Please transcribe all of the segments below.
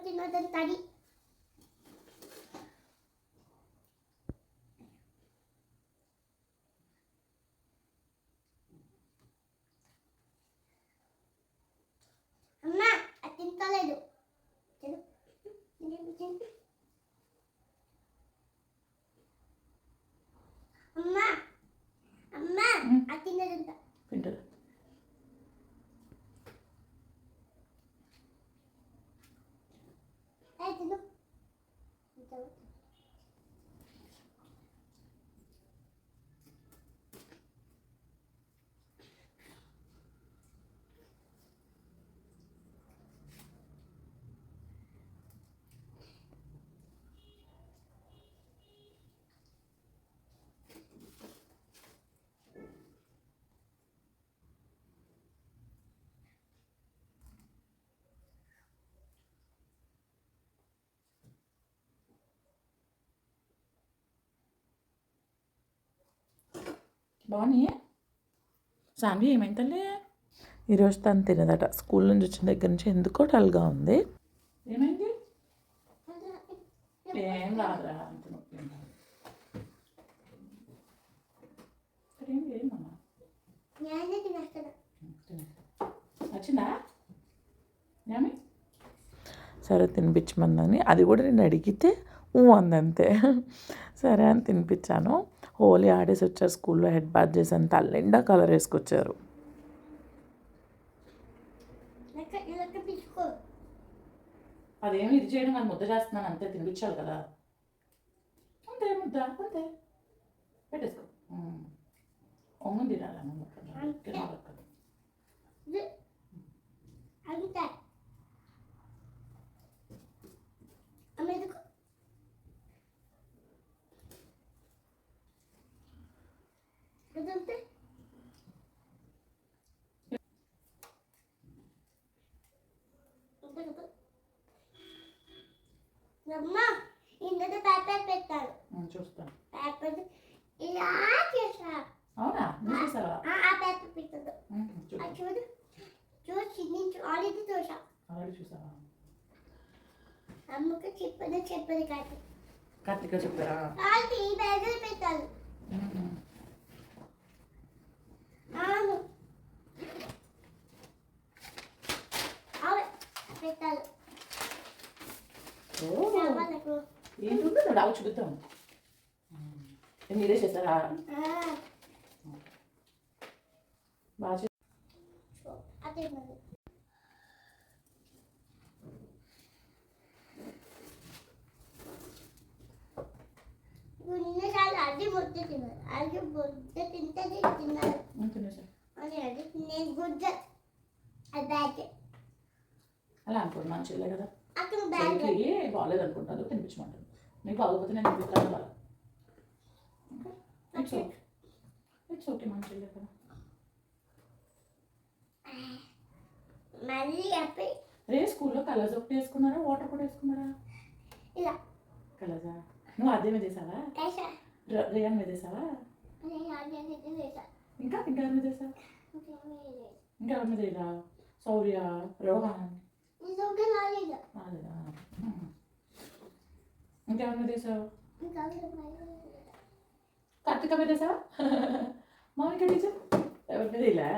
తినొద్దని తడి. అమ్మా అది తింటలేదు. అమ్మా అమ్మా అది తినదంట. తింటది. తిను. బాగున్నాయి. సాన్వి ఏమైంది తల్లి? ఈరోజు తను తినదట. స్కూల్ నుంచి వచ్చిన దగ్గర నుంచి ఎందుకో డల్గా ఉంది. ఏమైంది? ఏం రాదురా, అంత నొప్పి ఏం లేదమ్మా. వచ్చిందా ఏమి? సరే తినిపించమని, అది కూడా నేను అడిగితే అందంతే. సరే అని తినిపించాను. హోలీ ఆడేసి వచ్చారు. స్కూల్లో హెడ్ బాత్ చేసాను. తల్లిండా కలర్ వేసుకొచ్చారు. అదేమి ఇది చేయడం, అది ముద్ద చేస్తున్నాను అంతే. తినిపించాలి కదా, అంతే. ముద్ద అంతే పెట్టేసుకో. ఒంగు తినాలి. అమ్మా ఇంత పేపర్ పెట్టాను. చూస్తాను. పేపర్ ఇలా చేసా. అవునా? చూసావా? ఆ పేపర్ పెట్టదు. చూడు చూసి నేను ఆల్రెడీ చూసా. చూసావా? అమ్మకి చెప్పదు కాదు. కార్తీక చెప్పారా? ఈ పేపర్ పెట్టాలి. అవును పెట్టాలి. ఏంటంటే నువ్వు రావు చూపిద్దాం. మీరే చేస్తారా? బాగా అది ముద్ద తిన్నారు. అది ముద్ద తింటే తిన్నారు. నేను గుడ్డ బ్యాగ్ అలా అనుకోండి. మంచిలే కదా. అక్కడ బ్యాగ్ బాగాలేదు అనుకుంటాను. తినిపించమంటాను. నీకు బాగోపోతే నేను తినిపిస్తాను కదా. It's okay. మంచిలే కదా. మళ్ళీ రే స్కూల్లో కలర్స్ ఒకటి వేసుకున్నారా? వాటర్ కూడా వేసుకున్నారా? ఇలా కలర్సా? నువ్వు అదే మీద వేసావా? రేయన్ మీద వేసావా? ఇంకా ఎవరి మీద వేసావా? ఇంకా ఎవరి మీద వేయరా? శౌర్య, రోహన్ రాలేదా? ఇంకెవరి మీద వేసావు? కార్తీక మీద వేసావా? మౌనిక టీచర్ ఎవరి మీద ఇలా?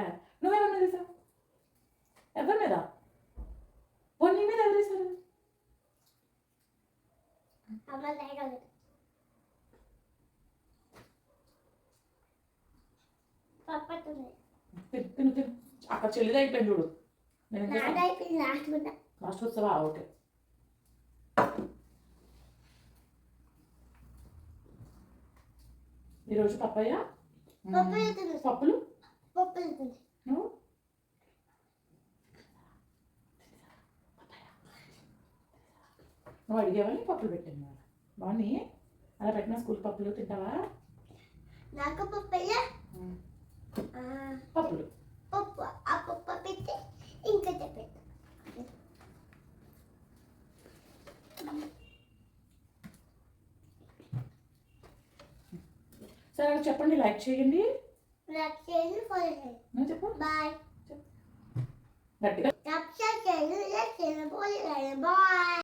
నువ్వెవరి మీద వేసావు? ఎవరి మీద? నీ మీద ఎవరు వేసారు? తిను తిను. అక్కడ చెల్లిది అయిపోయింది చూడు. లాస్ట్ వస్తావా? ఓకే. ఈరోజు పప్పయ్య పప్పులు నువ్వు అడిగేవాళ్ళని పప్పులు పెట్టింది. బాగున్నాయి. అలా పెట్టిన స్కూల్ పప్పులు తింటావా? నాకు పప్పయ్య పప్పులు పప్పు ఆ పప్పు పెట్టి ఇంకా పెట్టు. సరే చెప్పండి. లైక్ చేయండి. ఫాలో చేయండి. చెప్పు. బాయ్. గట్టిగా సబ్స్క్రైబ్ చేయండి. బాయ్.